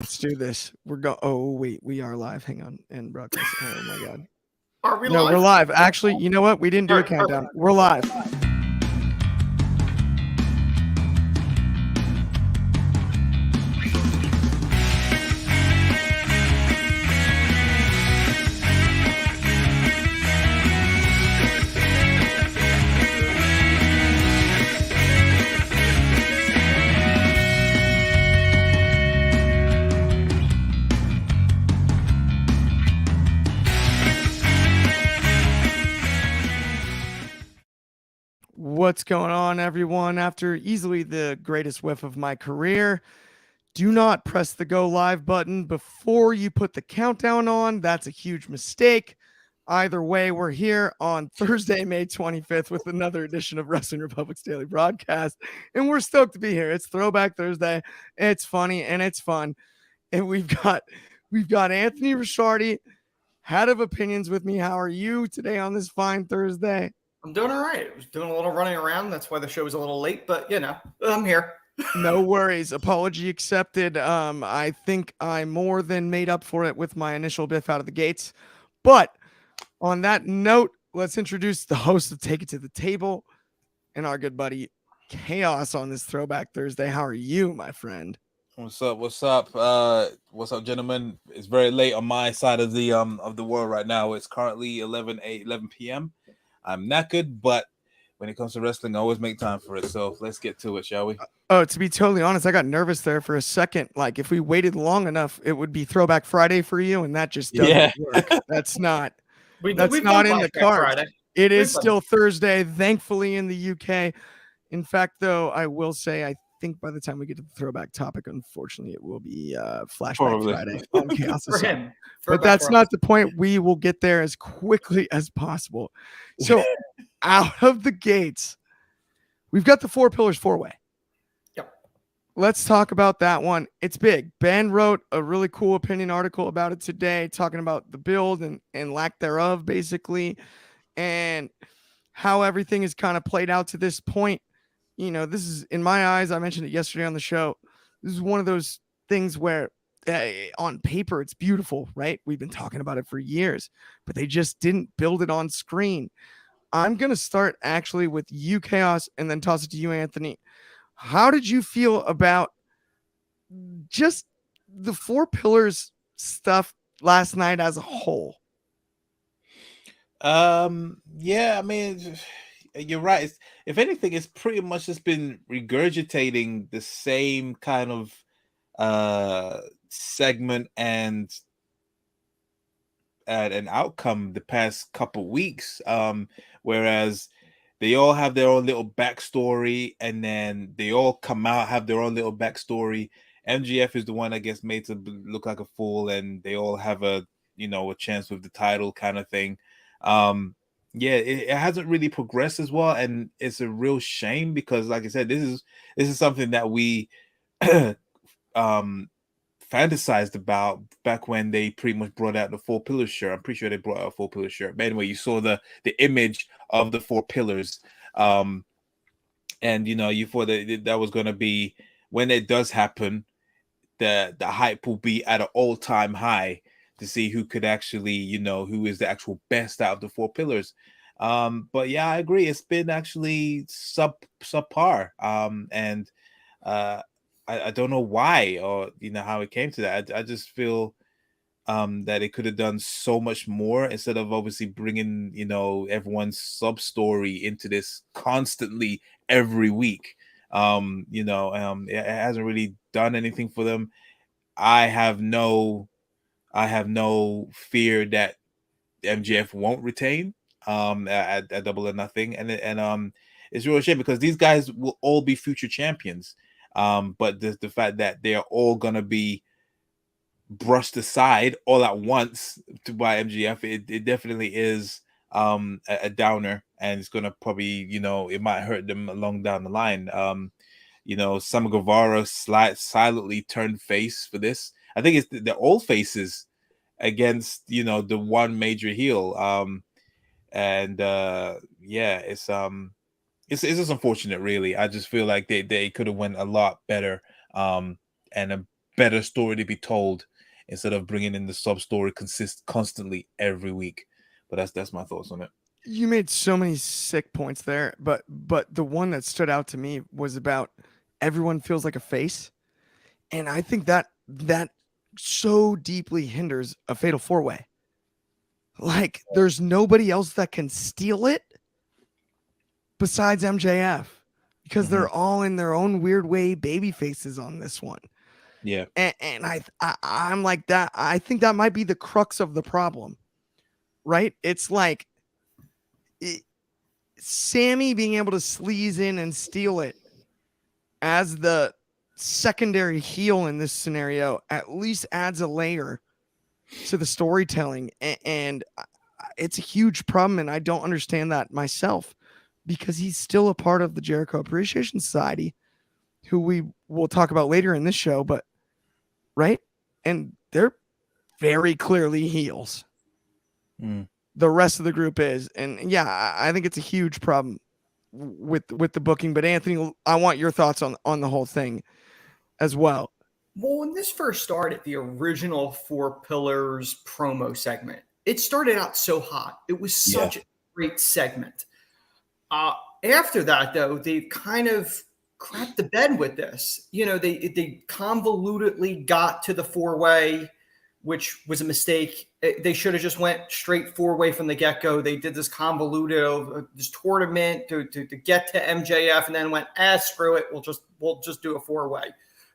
Let's do this. Oh wait, we are live. Hang on, and broadcast. Oh my god. Are we No, live? we're live. Actually, you know what? We didn't do a countdown. Perfect. We're live. What's going on, everyone? After easily the greatest whiff of my career, do not press the go live button before you put the countdown on. That's a huge mistake. Either way, we're here on Thursday, May 25th with another edition of Wrestling Republic's daily broadcast. And we're stoked to be here. It's Throwback Thursday. It's funny and it's fun. And we've got Anthony Ricciardi, head of opinions, with me. How are you today on this fine Thursday? I'm doing all right. I was doing a little running around. That's why the show was a little late, but I'm here. No worries. Apology accepted. I think I more than made up for it with my initial biff out of the gates. But on that note, let's introduce the host of Take It to the Table and our good buddy Chaos on this Throwback Thursday. How are you, my friend? What's up? What's up? What's up, gentlemen? It's very late on my side of the world right now. It's currently 11 p.m. I'm knackered, but when it comes to wrestling, I always make time for it. So let's get to it, shall we? Oh, to be totally honest, I got nervous there for a second. Like, if we waited long enough, it would be Throwback Friday for you, and that just doesn't work. That's not. That's not in the cards. It is still Thursday, thankfully, in the UK. In fact, though, I will say I think by the time we get to the throwback topic, unfortunately, it will be Flashback Friday on Chaos. But that's not the point. We will get there as quickly as possible. So out of the gates, we've got the Four Pillars four-way. Yep. Let's talk about that one. It's big. Ben wrote a really cool opinion article about it today, talking about the build and lack thereof, basically, and how everything is kind of played out to this point. You know, this is, in my eyes, I mentioned it yesterday on the show, this is one of those things where on paper it's beautiful, right? We've been talking about it for years, but they just didn't build it on screen. I'm going to start actually with you, Chaos, and then toss it to you, Anthony. How did you feel about just the Four Pillars stuff last night as a whole? Yeah, I mean, you're right. If anything, it's pretty much just been regurgitating the same kind of segment and an outcome the past couple weeks. Whereas they all have their own little backstory, and then they all come out, have their own little backstory. MGF is the one that gets made to look like a fool, and they all have a chance with the title kind of thing. Yeah, it hasn't really progressed as well, and it's a real shame because, like I said, this is something that we fantasized about back when they pretty much brought out the Four Pillars shirt. I'm pretty sure they brought out a Four Pillars shirt. But anyway, you saw the image of the Four Pillars, and you thought that was going to be, when it does happen, the hype will be at an all-time high to see who could actually, who is the actual best out of the Four Pillars. But yeah, I agree. It's been actually subpar. And I don't know why, or how it came to that. I just feel that it could have done so much more instead of obviously bringing everyone's sub story into this constantly every week. It hasn't really done anything for them. I have no fear that MJF won't retain at Double or Nothing, and it's really a shame because these guys will all be future champions. But the fact that they are all gonna be brushed aside all at once by MGF, it definitely is a downer, and it's gonna probably it might hurt them along down the line. Sam Guevara silently turned face for this. I think it's the old faces against the one major heel. Yeah, it's just unfortunate, really. I just feel like they could have went a lot better, and better story to be told instead of bringing in the sub story constantly every week. But that's my thoughts on it. You made so many sick points there, but the one that stood out to me was about everyone feels like a face, and I think that so deeply hinders a fatal four-way. Like, there's nobody else that can steal it besides MJF, because they're all in their own weird way baby faces on this one. Yeah. And I'm like that. I think that might be the crux of the problem, right? It's like Sammy being able to sleaze in and steal it as the secondary heel in this scenario at least adds a layer to the storytelling. And it's a huge problem. And I don't understand that myself, because he's still a part of the Jericho Appreciation Society, who we will talk about later in this show, but right. And they're very clearly heels. The rest of the group is. And yeah, I think it's a huge problem with the booking. But Anthony, I want your thoughts on the whole thing as well. Well, when this first started, the original Four Pillars promo segment, it started out so hot. It was such a great segment. After that, though, they kind of crapped the bed with this. You know, they convolutedly got to the four-way, which was a mistake. They should have just went straight four-way from the get-go. They did this convoluted of this tournament to get to MJF, and then went, screw it, we'll just do a four-way.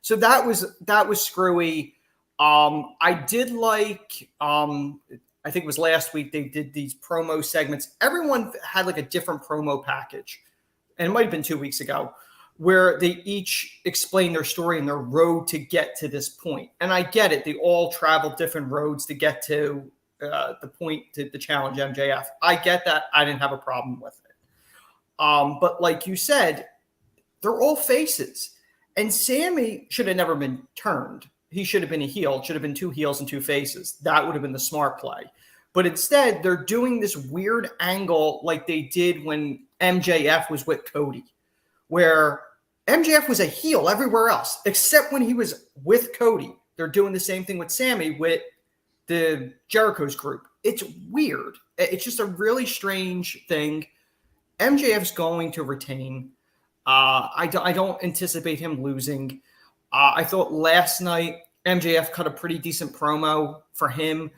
So that was screwy. I did like, I think it was last week, they did these promo segments. Everyone had like a different promo package, and it might have been 2 weeks ago, where they each explain their story and their road to get to this point. And I get it. They all traveled different roads to get to the point to challenge MJF. I get that. I didn't have a problem with it. But like you said, they're all faces. And Sammy should have never been turned. He should have been a heel. It should have been two heels and two faces. That would have been the smart play. But instead, they're doing this weird angle like they did when MJF was with Cody, where MJF was a heel everywhere else, except when he was with Cody. They're doing the same thing with Sammy with the Jericho's group. It's weird. It's just a really strange thing. MJF's going to retain. I don't anticipate him losing. I thought last night MJF cut a pretty decent promo for him,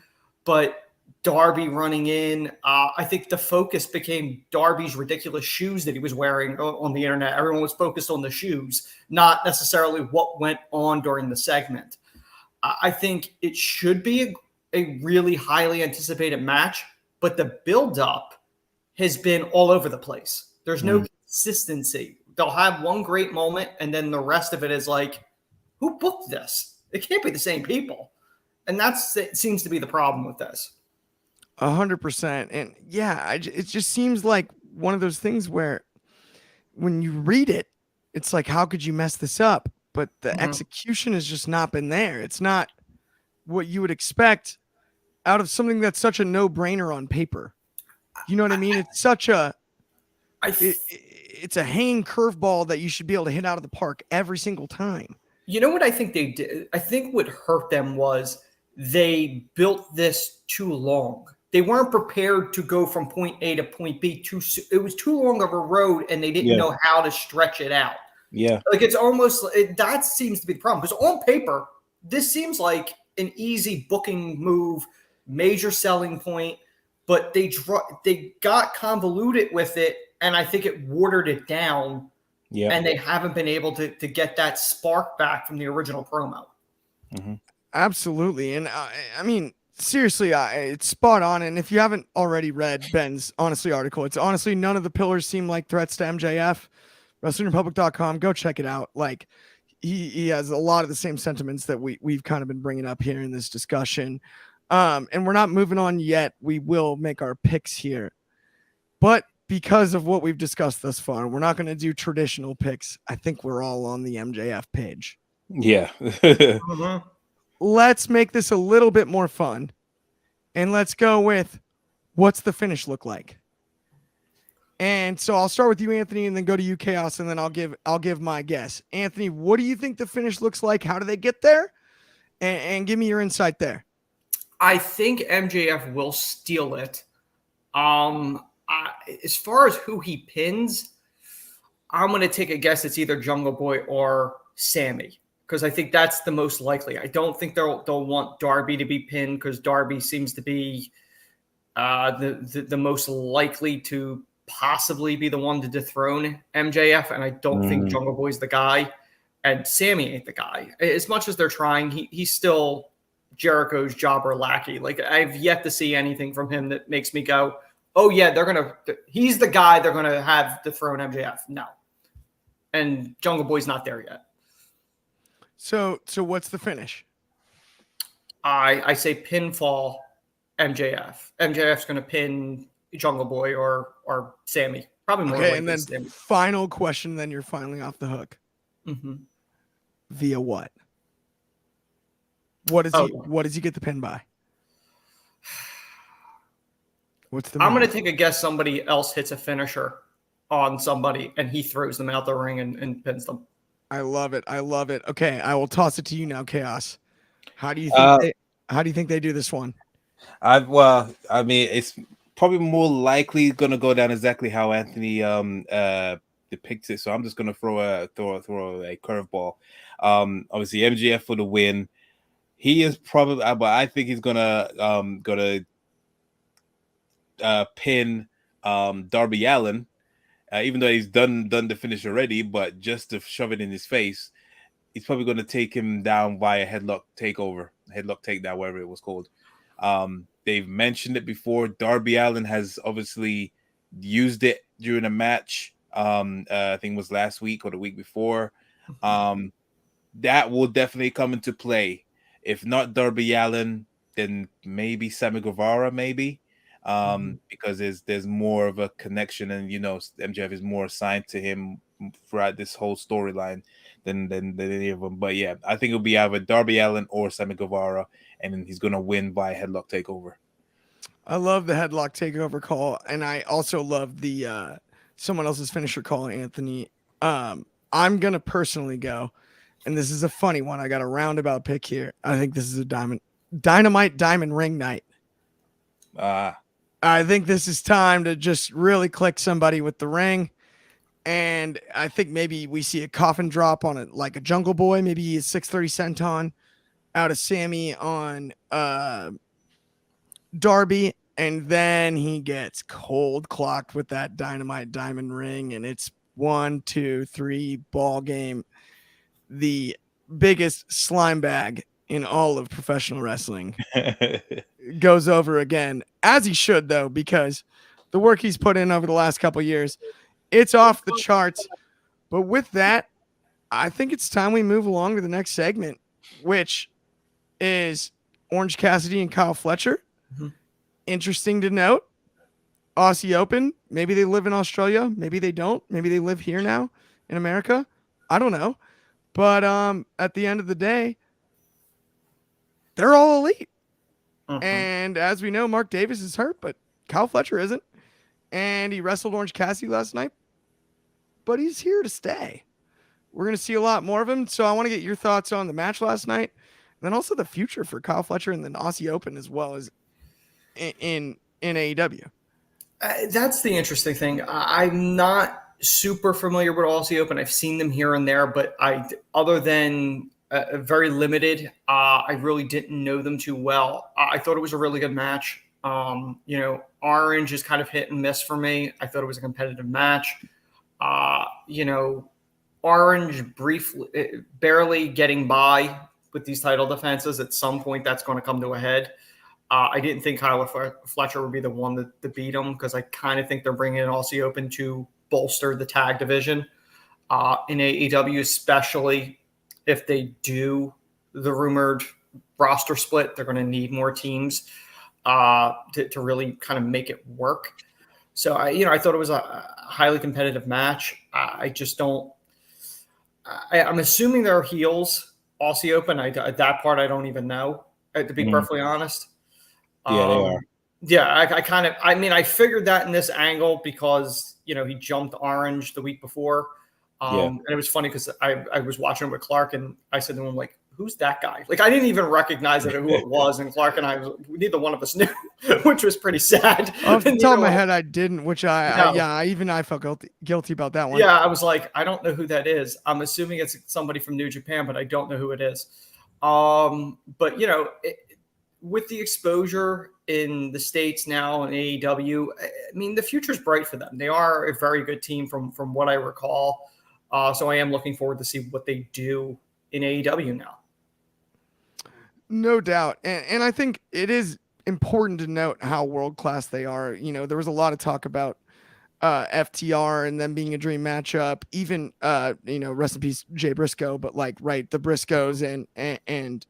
but Darby running in, I think the focus became Darby's ridiculous shoes that he was wearing on the internet. Everyone was focused on the shoes, not necessarily what went on during the segment. I think it should be a really highly anticipated match, but the build-up has been all over the place. There's no consistency. They'll have one great moment, and then the rest of it is like, who booked this? It can't be the same people. And it seems to be the problem with this. 100%. And yeah, it just seems like one of those things where when you read it, it's like, how could you mess this up? But the execution has just not been there. It's not what you would expect out of something that's such a no-brainer on paper. You know what I mean? It's such a... It's a hanging curveball that you should be able to hit out of the park every single time. You know what I think they did? I think what hurt them was they built this too long. They weren't prepared to go from point A to point B. It was too long of a road, and they didn't know how to stretch it out. Yeah. Like, it's almost that seems to be the problem, because on paper, this seems like an easy booking move, major selling point, but they got convoluted with it, and I think it watered it down. Yeah. And they haven't been able to get that spark back from the original promo. Absolutely. And I mean, seriously, it's spot on. And if you haven't already read Ben's Honestly article, it's honestly none of the pillars seem like threats to MJF. WrestlingRepublic.com, go check it out. Like, he has a lot of the same sentiments that we've kind of been bringing up here in this discussion. And we're not moving on yet. We will make our picks here. But because of what we've discussed thus far, we're not going to do traditional picks. I think we're all on the MJF page. Yeah. Let's make this a little bit more fun. And let's go with, what's the finish look like? And so I'll start with you, Anthony, and then go to you, Chaos, and then I'll give my guess. Anthony, what do you think the finish looks like? How do they get there? And give me your insight there. I think MJF will steal it. As far as who he pins, I'm going to take a guess it's either Jungle Boy or Sammy, because I think that's the most likely. I don't think they'll want Darby to be pinned, because Darby seems to be the most likely to possibly be the one to dethrone MJF, and I don't think Jungle Boy's the guy, and Sammy ain't the guy. As much as they're trying, he's still Jericho's jobber lackey. Like, I've yet to see anything from him that makes me go, oh yeah, he's the guy they're gonna have dethrone MJF. No, and Jungle Boy's not there yet. So what's the finish? I say pinfall MJF. MJF's gonna pin Jungle Boy or Sammy. Probably more. Okay, and then Sammy. Final question. Then you're finally off the hook. Mm-hmm. Via what? What does he get the pin by? What's the? I'm going to take a guess. Somebody else hits a finisher on somebody, and he throws them out the ring and pins them. I love it. Okay, I will toss it to you now, Chaos. How do you think they do this one? I mean, it's probably more likely going to go down exactly how Anthony depicts it. So I'm just going to throw a curveball. Obviously MJF for the win. He is probably, but I think he's gonna pin Darby Allin, even though he's done the finish already. But just to shove it in his face, he's probably going to take him down via headlock takedown, whatever it was called. They've mentioned it before. Darby Allin has obviously used it during a match. I think it was last week or the week before. That will definitely come into play. If not Darby Allin, then maybe Sammy Guevara, because there's more of a connection, and MJF is more assigned to him throughout this whole storyline than any of them. But yeah, I think it'll be either Darby Allin or Sammy Guevara, and then he's gonna win by headlock takeover. I love the headlock takeover call, and I also love the someone else's finisher call, Anthony. I'm gonna personally go. And this is a funny one. I got a roundabout pick here. I think this is a Dynamite Diamond Ring night. I think this is time to just really click somebody with the ring. And I think maybe we see a coffin drop on it, like a Jungle Boy, maybe a 630 senton out of Sammy on Darby. And then he gets cold clocked with that Dynamite Diamond Ring. And it's 1, 2, 3 ball game. The biggest slime bag in all of professional wrestling goes over again, as he should, though, because the work he's put in over the last couple of years, it's off the charts. But with that, I think it's time we move along to the next segment, which is Orange Cassidy and Kyle Fletcher. Mm-hmm. Interesting to note, Aussie Open, maybe they live in Australia, maybe they don't, maybe they live here now in America. I don't know. But at the end of the day, they're all elite. And as we know, Mark Davis is hurt, but Kyle Fletcher isn't. And he wrestled Orange Cassidy last night, but he's here to stay. We're going to see a lot more of him. So I want to get your thoughts on the match last night, and then also the future for Kyle Fletcher and the Aussie Open, as well as in AEW. That's the interesting thing. I'm not super familiar with Aussie Open. I've seen them here and there, but other than very limited, I really didn't know them too well. I thought it was a really good match. Orange is kind of hit and miss for me. I thought it was a competitive match. Orange barely getting by with these title defenses. At some point, that's going to come to a head. I didn't think Kyle Fletcher would be the one to beat him, because I kind of think they're bringing in Aussie Open to bolster the tag division in AEW, especially if they do the rumored roster split. They're going to need more teams to really kind of make it work. So I thought it was a highly competitive match. I just don't. I'm assuming they're heels. Aussie Open. That part I don't even know, to be perfectly honest. Yeah, they are. Yeah, I figured that in this angle because, he jumped Orange the week before. And it was funny because I was watching it with Clark, and I said to him, like, who's that guy? Like, I didn't even recognize who it was. And Clark and I, neither one of us knew, which was pretty sad. Off the top of my head, I didn't, which I felt guilty about that one. Yeah, I was like, I don't know who that is. I'm assuming it's somebody from New Japan, but I don't know who it is. But, you know, with the exposure in the States now in AEW, I mean, the future's bright for them. They are a very good team from what I recall. So I am looking forward to see what they do in AEW now. No doubt. And I think it is important to note how world-class they are. You know, there was a lot of talk about FTR and them being a dream matchup, even, you know, rest in peace, Jay Briscoe, but like, right, the Briscoes and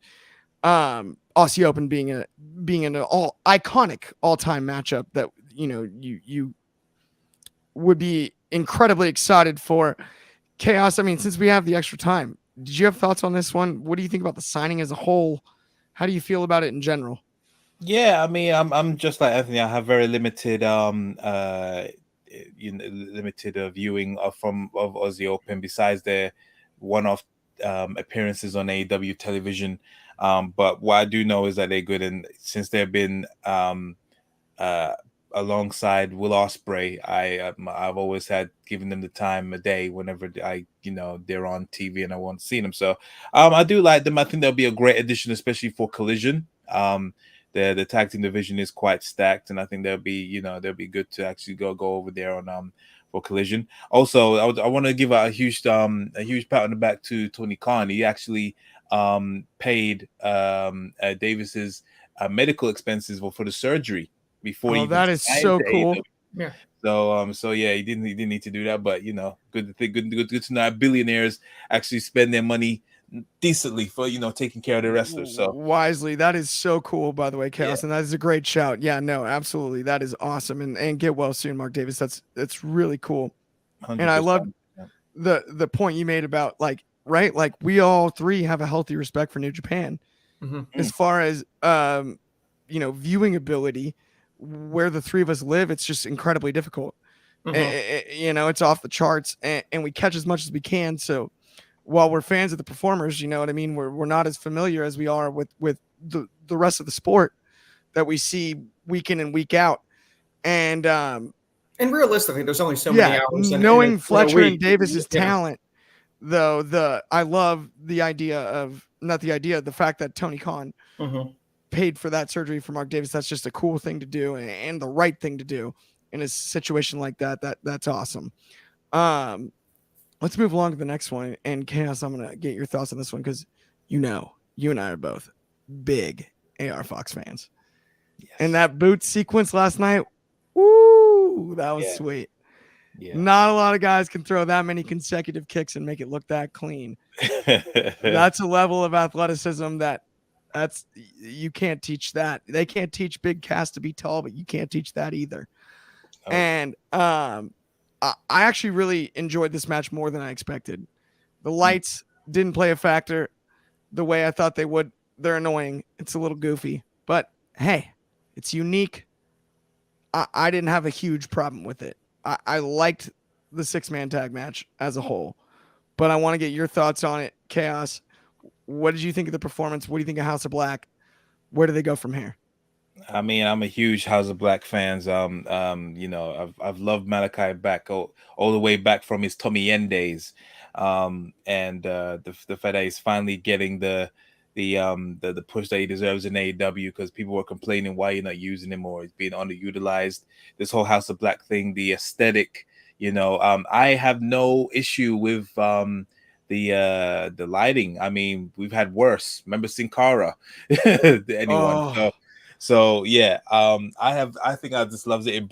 Aussie Open being an all iconic all-time matchup that, you know, you would be incredibly excited for. Chaos, I mean, since we have the extra time, did you have thoughts on this one? What do you think about the signing as a whole? How do you feel about it in general? Yeah, I mean, I'm just like Anthony. I have very limited viewing of Aussie Open besides their one-off appearances on AEW television. But what I do know is that they're good, and since they've been alongside Will Ospreay, I've always had given them the time of day whenever they're on TV and I want to see them. So I do like them. I think they'll be a great addition, especially for Collision. The tag team division is quite stacked, and I think they'll be good to actually go over there on for Collision. Also, I want to give a huge pat on the back to Tony Khan. He actually paid Davis's medical expenses for the surgery before. Oh, that is so cool. Yeah. So yeah, he didn't need to do that, but you know, good to know billionaires actually spend their money decently for, you know, taking care of the wrestlers. So wisely. That is so cool, by the way, Chaos, and that is a great shout. Yeah, no, absolutely, that is awesome. And get well soon, Mark Davis. That's really cool. 100%. And I love the point you made about like we all three have a healthy respect for New Japan as far as you know, viewing ability. Where the three of us live, it's just incredibly difficult. You know, it's off the charts, and we catch as much as we can. So while we're fans of the performers, you know what I mean, we're not as familiar as we are with the rest of the sport that we see week in and week out. And realistically, there's only so many hours. Knowing Fletcher and Davis's talent, though, I love the fact that Tony Khan paid for that surgery for Mark Davis. That's just a cool thing to do and the right thing to do in a situation like that. That's awesome. Let's move along to the next one. And Chaos, I'm going to get your thoughts on this one because, you know, you and I are both big AR Fox fans. Yes. And that boot sequence last night, woo, that was sweet. Yeah. Not a lot of guys can throw that many consecutive kicks and make it look that clean. That's a level of athleticism that's you can't teach that. They can't teach big cast to be tall, but you can't teach that either. Oh. And I actually really enjoyed this match more than I expected. The lights didn't play a factor the way I thought they would. They're annoying. It's a little goofy, but hey, it's unique. I didn't have a huge problem with it. I liked the 6-man tag match as a whole, but I want to get your thoughts on it. Chaos, what did you think of the performance? What do you think of House of Black? Where do they go from here? I mean, I'm a huge House of Black fans. You know, I've loved Malachi back all the way back from his Tommy Yen days, and the fact that he's finally getting the push that he deserves in AEW, because people were complaining why you're not using him or he's being underutilized. This whole House of Black thing, the aesthetic, you know, I have no issue with the lighting. I mean, we've had worse. Remember Sin Cara? Anyone? Oh. So yeah, I think I just loves it.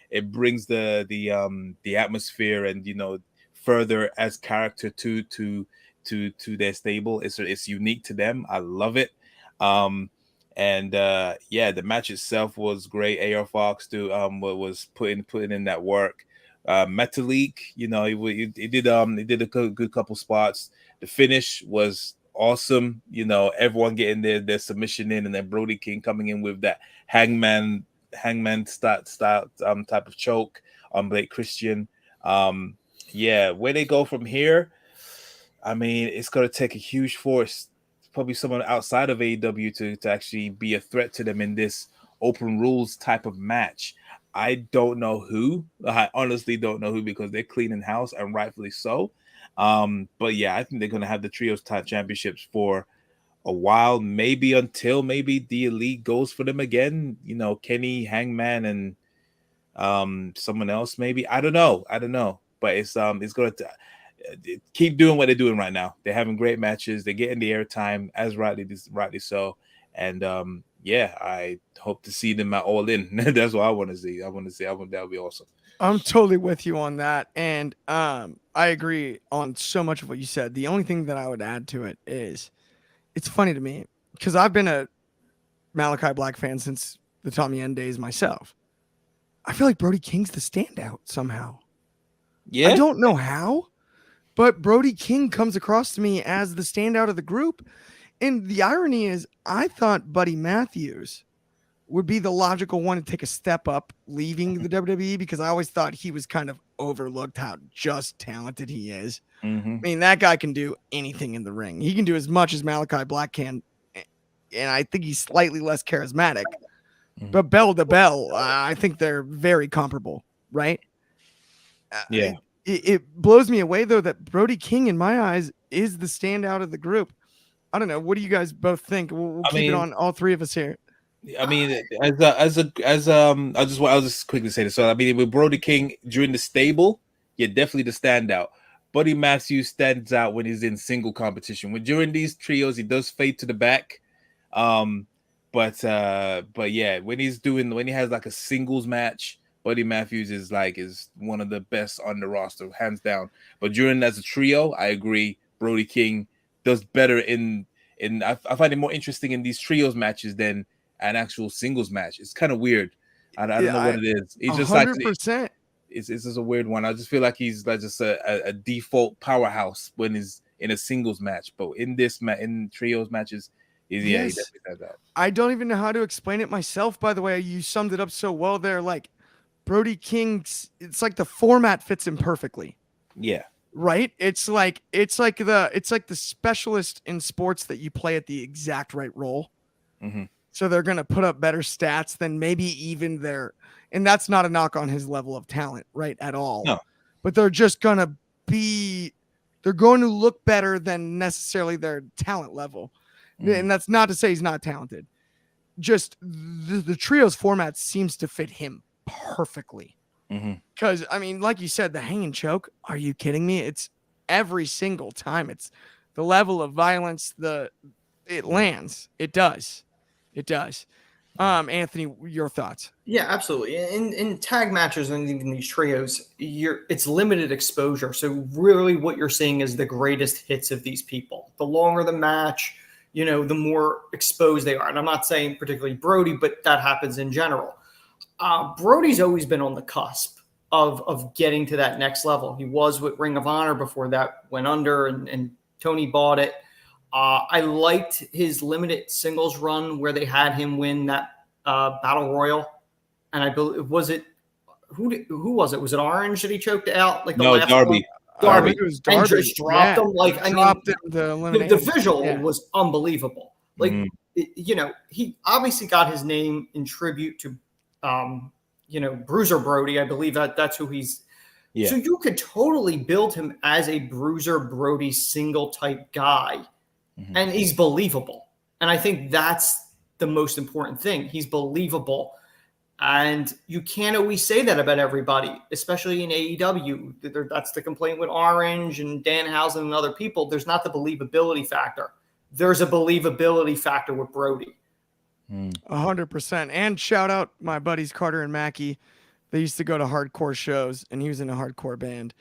It brings the atmosphere and, you know, further as character to their stable. It's unique to them. I love it. The match itself was great. AR Fox was putting in that work. Metalik, you know, he did a good couple spots. The finish was awesome. You know, everyone getting their submission in, and then Brody King coming in with that hangman style type of choke on Blake Christian. Where they go from here, I mean, it's going to take a huge force, probably someone outside of AEW to actually be a threat to them in this open rules type of match. I don't know who. I honestly don't know who, because they're cleaning house, and rightfully so. But yeah, I think they're going to have the trios type championships for a while, maybe until maybe the Elite goes for them again. You know, Kenny, Hangman, and someone else maybe. I don't know. But it's going to keep doing what they're doing right now. They're having great matches. They're getting the airtime, as rightly so. And yeah, I hope to see them at All In. That's what I want to see. That would be awesome. I'm totally with you on that. And I agree on so much of what you said. The only thing that I would add to it is it's funny to me because I've been a Malachi Black fan since the Tommy End days myself. I feel like Brody King's the standout somehow. Yeah. I don't know how, but Brody King comes across to me as the standout of the group. And the irony is, I thought Buddy Matthews would be the logical one to take a step up leaving the WWE, because I always thought he was kind of overlooked how just talented he is. Mm-hmm. I mean, that guy can do anything in the ring. He can do as much as Malachi Black can. And I think he's slightly less charismatic. Mm-hmm. But bell to bell, I think they're very comparable, right? Yeah. It blows me away, though, that Brody King, in my eyes, is the standout of the group. I don't know. What do you guys both think? We'll keep it on all three of us here. I mean, I'll just quickly say this. So I mean, with Brody King during the stable, you're definitely the standout. Buddy Matthews stands out when he's in single competition. When during these trios, he does fade to the back. But yeah, when he has like a singles match, Buddy Matthews is one of the best on the roster, hands down. But during as a trio, I agree, Brody King does better I find it more interesting in these trios matches than an actual singles match. It's kind of weird. I don't know what it is. He's just 100%. It's just a weird one. I just feel like he's like just a default powerhouse when he's in a singles match, but in trios matches, he definitely does that. I don't even know how to explain it myself. By the way, you summed it up so well there. Like Brody King's, it's like the format fits him perfectly. Yeah. Right. It's like the specialist in sports that you play at the exact right role. Mm-hmm. So they're going to put up better stats than maybe even and that's not a knock on his level of talent, right, at all. No. But they're just going to look better than necessarily their talent level. Mm-hmm. And that's not to say he's not talented. Just the trios format seems to fit him perfectly. Because, mm-hmm. I mean, like you said, the hanging choke, are you kidding me? It's every single time. It's the level of violence, it lands. It does. Anthony, your thoughts? Yeah, absolutely. In tag matches and even these trios, it's limited exposure. So really what you're seeing is the greatest hits of these people. The longer the match, the more exposed they are. And I'm not saying particularly Brody, but that happens in general. Brody's always been on the cusp of getting to that next level. He was with Ring of Honor before that went under and Tony bought it. I liked his limited singles run where they had him win that Battle Royal. And I believe, who was it? Was it Orange that he choked out? Like the last Darby. Darby. It was Darby. And just dropped him. The visual was unbelievable. Like, he obviously got his name in tribute to, Bruiser Brody. I believe that's who he's. Yeah. So you could totally build him as a Bruiser Brody single type guy. Mm-hmm. And he's believable. And I think that's the most important thing. He's believable. And you can't always say that about everybody, especially in AEW. That's the complaint with Orange and Danhausen and other people. There's not the believability factor. There's a believability factor with Brody. 100%. And shout out my buddies Carter and Mackie. They used to go to hardcore shows, and he was in a hardcore band.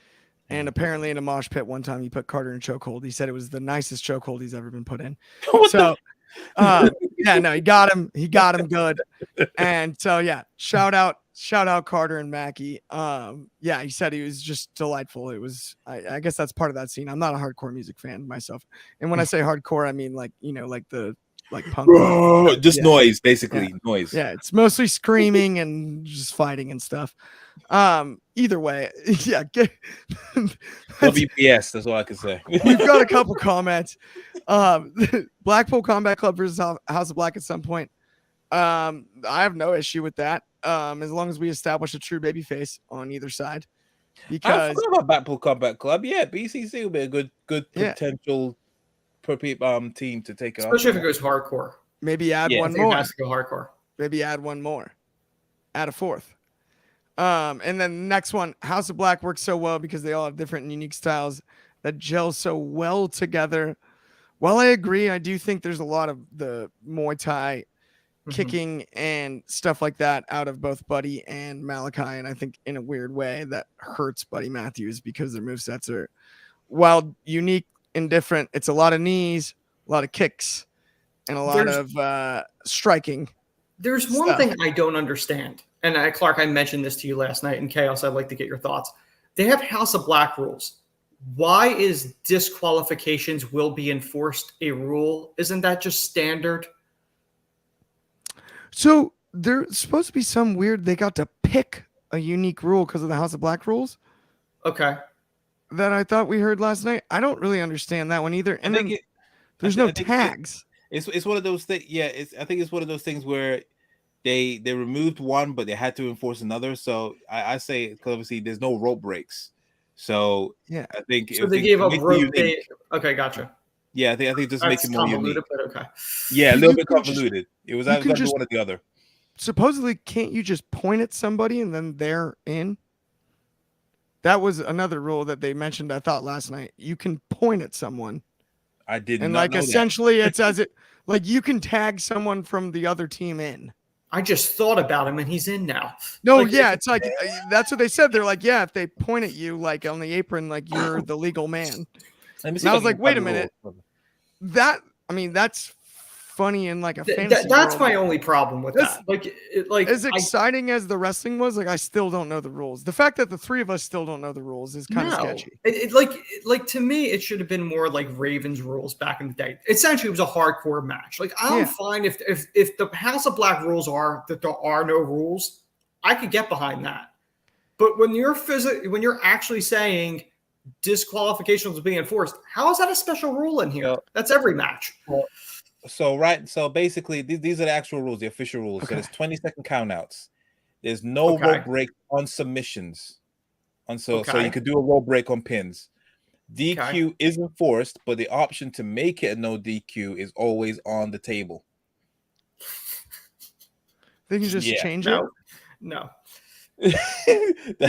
And apparently in a mosh pit one time, he put Carter in chokehold. He said it was the nicest chokehold he's ever been put in. So, he got him. He got him good. And so, yeah, shout out Carter and Mackie. He said he was just delightful. It was, I guess that's part of that scene. I'm not a hardcore music fan myself. And when I say hardcore, I mean like the like punk. Just noise, basically. Yeah. Noise. Yeah, it's mostly screaming and just fighting and stuff. Either way, yeah. WPS, that's all I can say. We've got a couple comments. Blackpool Combat Club versus House of Black at some point. I have no issue with that. As long as we establish a true babyface on either side. I Because forgot about Blackpool Combat Club. Yeah, BCC will be a good potential team to take especially if it goes hardcore. Maybe add one It more. has to go hardcore. Maybe add one more. Add a fourth. And then the next one, House of Black works so well because they all have different and unique styles that gel so well together. While I agree, I do think there's a lot of the Muay Thai kicking and stuff like that out of both Buddy and Malachi. And I think in a weird way that hurts Buddy Matthews because their movesets are, while unique and different, it's a lot of knees, a lot of kicks, and a lot of striking. There's one thing I don't understand. And Clark, I mentioned this to you last night in Chaos. I'd like to get your thoughts. They have House of Black rules. Why is disqualifications will be enforced a rule? Isn't that just standard? So there's supposed to be some weird, they got to pick a unique rule because of the House of Black rules. Okay. That I thought we heard last night. I don't really understand that one either. And then there's no tags. It's one of those things. Yeah, I think it's one of those things where they removed one, but they had to enforce another. So I say, because obviously there's no rope breaks. So yeah, I think so they gave up rope. Okay, gotcha. Yeah, I think just make it more unique. But okay. Yeah, a little bit convoluted. It was either one or the other. Supposedly, can't you just point at somebody and then they're in? That was another rule that they mentioned, I thought, last night. You can point at someone. I didn't. And like essentially, it's as it like you can tag someone from the other team in. I just thought about him and he's in now. No, like, yeah, it's like that's what they said. They're like, yeah, if they point at you like on the apron, like you're the legal man. And I was like, wait a minute. That's funny in like a fantasy that's world. My only problem with that. Like as exciting as the wrestling was, like I still don't know the rules. The fact that the three of us still don't know the rules is kind of sketchy. Like to me, it should have been more like Ravens rules back in the day. Essentially, it was a hardcore match. Like I'm fine if the House of Black rules are that there are no rules, I could get behind that. But when you're actually saying disqualifications being enforced, how is that a special rule in here? That's every match. So basically these are the actual rules, the official rules. Okay. So there's 20-second countouts. There's no rope break on submissions. So you could do a rope break on pins. DQ is enforced, but the option to make it a no DQ is always on the table. They can just change it? No. It's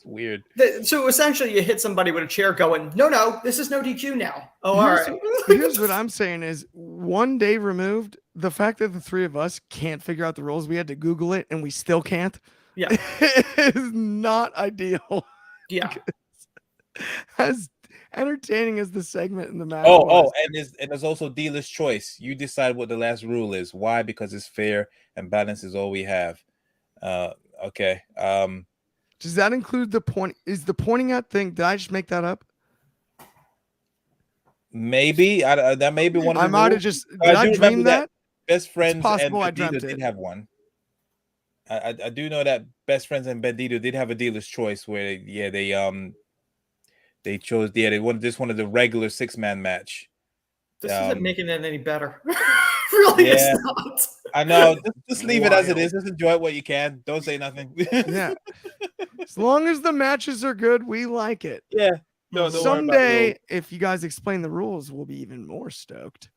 weird. So essentially you hit somebody with a chair going, no, this is no DQ now. Oh, all right. Here's what I'm saying is one day removed, the fact that the three of us can't figure out the rules, we had to Google it and we still can't. Yeah. Is not ideal. Yeah. As entertaining as the segment in the match. And there's also dealer's choice. You decide what the last rule is. Why? Because it's fair and balance is all we have. Okay. Does that include the point? Is the pointing at thing? Did I just make that up? Maybe that may be one of the. I might have just. Did I dream that? Best Friends and Bandito did have one. I do know that Best Friends and Bandito did have a dealer's choice where they chose they wanted the regular 6-man match. This isn't making it any better. Really, it's not. I know. Just leave it as it is. Just enjoy it what you can. Don't say nothing. Yeah. As long as the matches are good, we like it. Yeah. No, someday, if you guys explain the rules, we'll be even more stoked.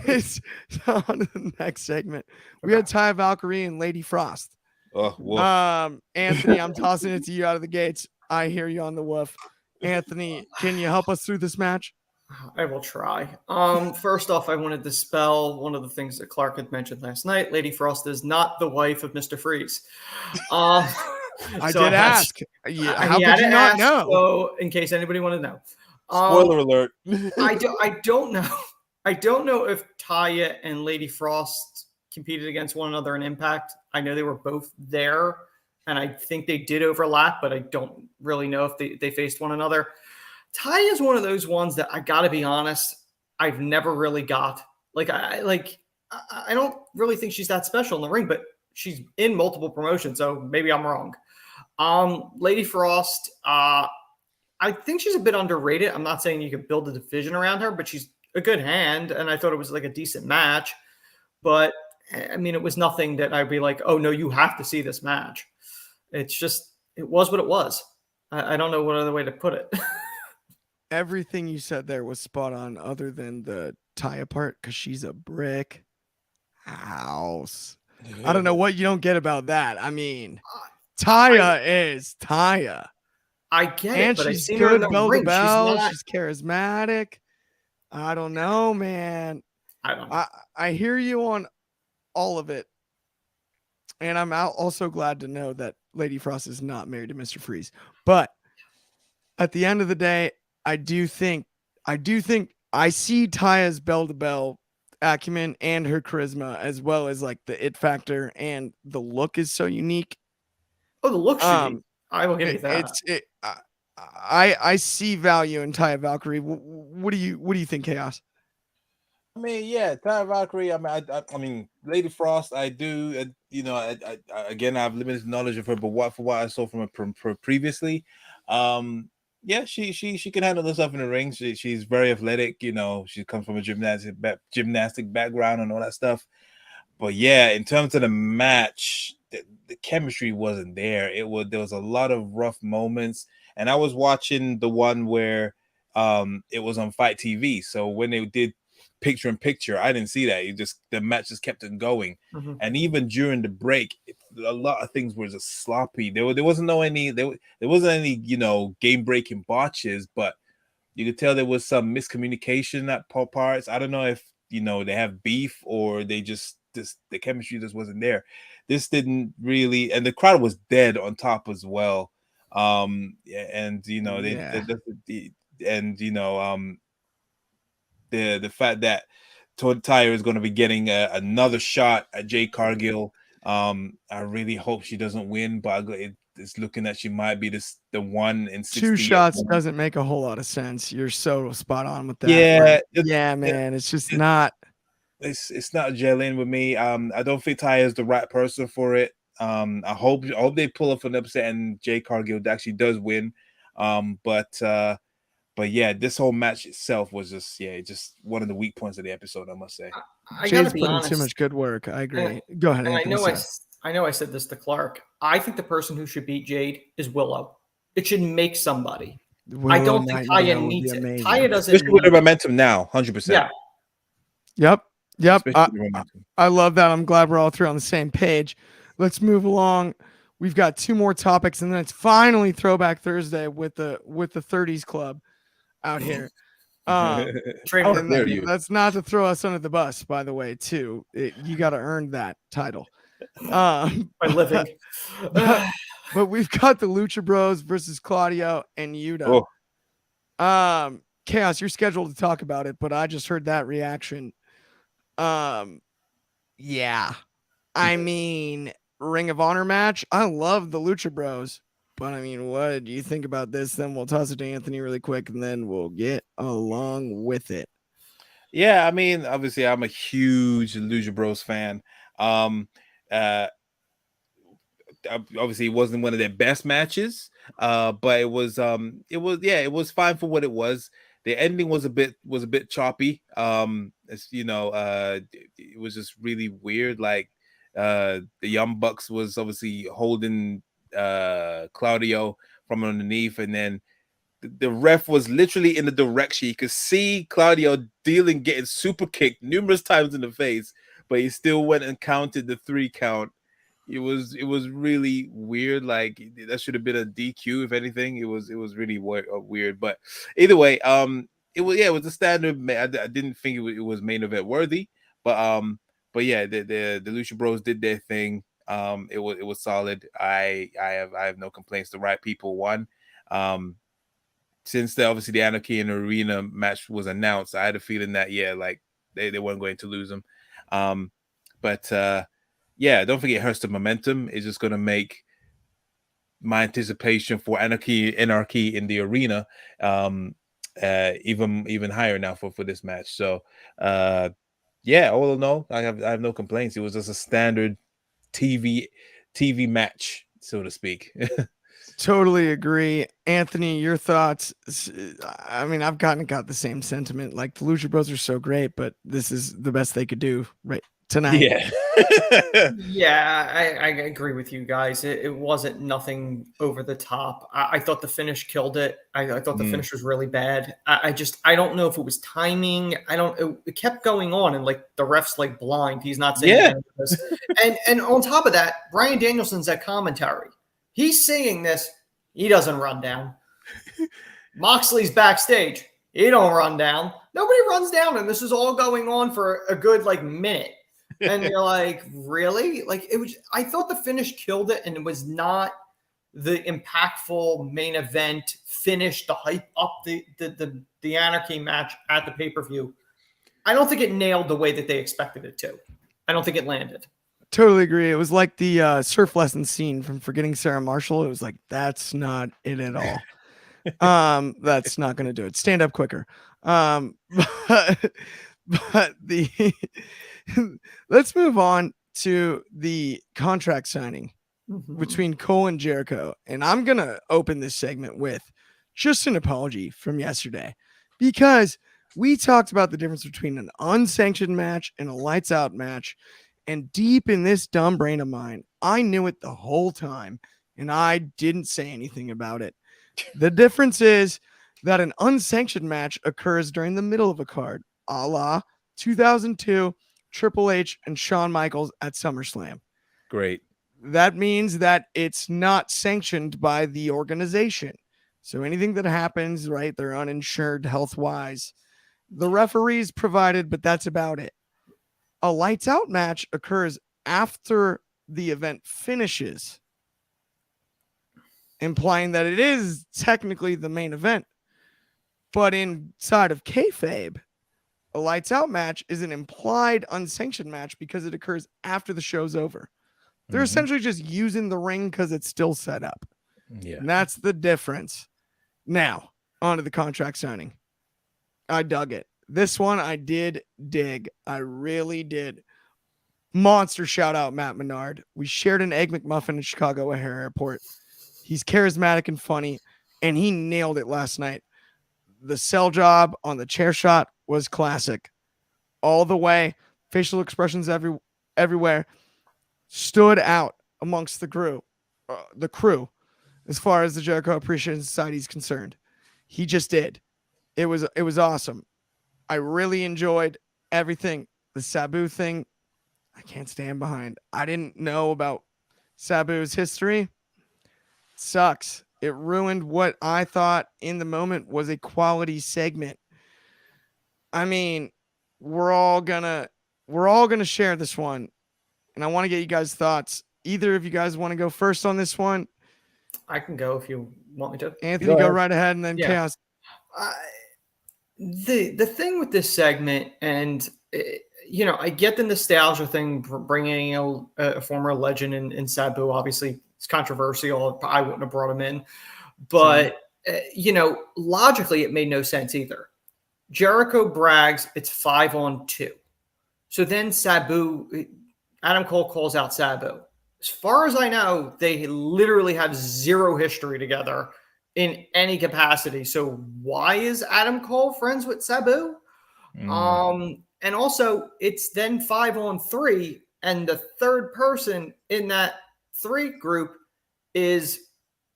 It's on to the next segment. We had Ty Valkyrie and Lady Frost. Anthony, I'm tossing it to you out of the gates. I hear you on the woof. Anthony, can you help us through this match? I will try. First off, I want to dispel one of the things that Clark had mentioned last night. Lady Frost is not the wife of Mr. Freeze. I did ask. How could you not know? So, in case anybody wanted to know. Spoiler alert. I don't know. I don't know if Taya and Lady Frost competed against one another in Impact. I know they were both there, and I think they did overlap, but I don't really know if they faced one another. Taya is one of those ones that I gotta be honest, I've never really got. I don't really think she's that special in the ring, but she's in multiple promotions, so maybe I'm wrong. Lady Frost, I think she's a bit underrated. I'm not saying you could build a division around her, but she's a good hand, and I thought it was like a decent match. But I mean, it was nothing that I'd be like, oh no, you have to see this match. It's just, it was what it was. I don't know what other way to put it. Everything you said there was spot on, other than the Taya part, because she's a brick house. I don't know what you don't get about that. I mean, Taya is Taya. I get And it, but I've she's seen her in good the bell to ring. bell. She's charismatic. I don't know, man. I don't know. I hear you on all of it. And I'm also glad to know that Lady Frost is not married to Mr. Freeze. But at the end of the day, I do think I see Taya's bell to bell acumen and her charisma, as well as like the it factor, and the look is so unique. Oh, the look's unique. I will give you that. I see value in Taya Valkyrie. What do you think, Chaos? I mean, yeah, Taya Valkyrie. I mean, Lady Frost. I do. Again, I have limited knowledge of her, but for what I saw from her previously, yeah, she can handle herself in the ring. She's very athletic. You know, she comes from a gymnastic background and all that stuff. But yeah, in terms of the match, the chemistry wasn't there. There was a lot of rough moments, and I was watching the one where it was on Fight TV. So when they did picture in picture, I didn't see that. The match just kept it going, and even during the break, a lot of things were just sloppy. There wasn't any game breaking botches, but you could tell there was some miscommunication at parts. I don't know if they have beef or they just the chemistry just wasn't there. This didn't really, and the crowd was dead on top as well. The fact that Taya is going to be getting another shot at Jade Cargill. I really hope she doesn't win, but it's looking that she might be the one in 60. 2 shots doesn't make a whole lot of sense. You're so spot on with that. Yeah, yeah, man. It's just not. It's not gelling with me. I don't think Taya is the right person for it. I hope they pull up an upset and Jade Cargill actually does win. But yeah, this whole match itself was just one of the weak points of the episode, I must say. Jade's put in too much good work. I agree. Go ahead. And I know I said this to Clark. I think the person who should beat Jade is Willow. It should make somebody. Willow I don't think Taya needs it. Taya doesn't. Especially with the momentum now, 100%. Yeah. Yep. I love that. I'm glad we're all three on the same page. Let's move along. We've got 2 more topics, and then it's finally Throwback Thursday with the 30s Club out here. That's not to throw us under the bus, by the way, too. You got to earn that title. By living. But we've got the Lucha Bros versus Claudio and Yuta. Oh. Chaos, you're scheduled to talk about it, but I just heard that reaction. Yeah. I mean, Ring of Honor match. I love the Lucha Bros. But I mean, what do you think about this? Then we'll toss it to Anthony really quick, and then we'll get along with it. Yeah, I mean, obviously, I'm a huge Lucha Bros fan. Obviously, it wasn't one of their best matches, but it was fine for what it was. The ending was a bit choppy. It was just really weird. Like the Young Bucks was obviously holding Claudio from underneath, and then the ref was literally in the direction. You could see Claudio getting super kicked numerous times in the face, but he still went and counted the 3 count. It was really weird. Like that should have been a DQ. If anything, it was really weird. But either way, it was a standard. I didn't think it was main event worthy, but yeah, the Lucha Bros did their thing. It was solid. I have no complaints. The right people won. Since obviously the Anarchy in the Arena match was announced, I had a feeling that they weren't going to lose them. But yeah, don't forget it hurts the momentum. It's just going to make my anticipation for Anarchy in the Arena even higher now for this match. So yeah, all in all, I have no complaints. It was just a standard TV match, so to speak. Totally agree. Anthony, your thoughts? I mean, I've got the same sentiment. Like, the Lucha Bros are so great, but this is the best they could do right tonight. Yeah. Yeah, I agree with you guys. It wasn't nothing over the top. I thought the finish killed it. I thought the finish was really bad. I don't know if it was timing. It kept going on, and like the ref's like blind. He's not saying any of this. And on top of that, Bryan Danielson's at commentary. He's saying this. He doesn't run down. Moxley's backstage. He don't run down. Nobody runs down, and this is all going on for a good like minute. And you're like, really? Like, it was. I thought the finish killed it, and it was not the impactful main event finish to hype up the Anarchy match at the pay-per-view. I don't think it nailed the way that they expected it to. I don't think it landed. Totally agree. It was like the surf lesson scene from Forgetting Sarah Marshall. It was like, that's not it at all. That's not going to do it. Stand up quicker. But the let's move on to the contract signing between Cole and Jericho. And I'm going to open this segment with just an apology from yesterday, because we talked about the difference between an unsanctioned match and a lights out match. And deep in this dumb brain of mine, I knew it the whole time, and I didn't say anything about it. The difference is that an unsanctioned match occurs during the middle of a card, a la 2002 Triple H and Shawn Michaels at SummerSlam. Great. That means that it's not sanctioned by the organization. So anything that happens, right, they're uninsured health-wise. The referees provided, but that's about it. A lights out match occurs after the event finishes, implying that it is technically the main event. But inside of kayfabe, a lights out match is an implied unsanctioned match because it occurs after the show's over. They're essentially just using the ring because it's still set up. Yeah. And that's the difference. Now, on to the contract signing. I dug it. This one I did dig. I really did. Monster shout out, Matt Menard. We shared an Egg McMuffin in Chicago O'Hare Airport. He's charismatic and funny, and he nailed it last night. The sell job on the chair shot was classic. All the way, facial expressions everywhere, stood out amongst the crew, as far as the Jericho Appreciation Society is concerned. He just did. It was awesome. I really enjoyed everything. The Sabu thing, I can't stand behind. I didn't know about Sabu's history. It sucks. It ruined what I thought in the moment was a quality segment. I mean, we're all gonna share this one, and I want to get you guys' thoughts. Either of you guys want to go first on this one? I can go if you want me to. Anthony, go right ahead, and then Chaos. The thing with this segment, and I get the nostalgia thing, bringing a former legend in Sabu. Obviously, it's controversial. I wouldn't have brought him in, but logically, it made no sense either. Jericho brags it's 5-on-2, so then Adam Cole calls out Sabu. As far as I know, they literally have zero history together in any capacity. So why is Adam Cole friends with Sabu? And also, it's then 5-on-3, and the third person in that 3 group is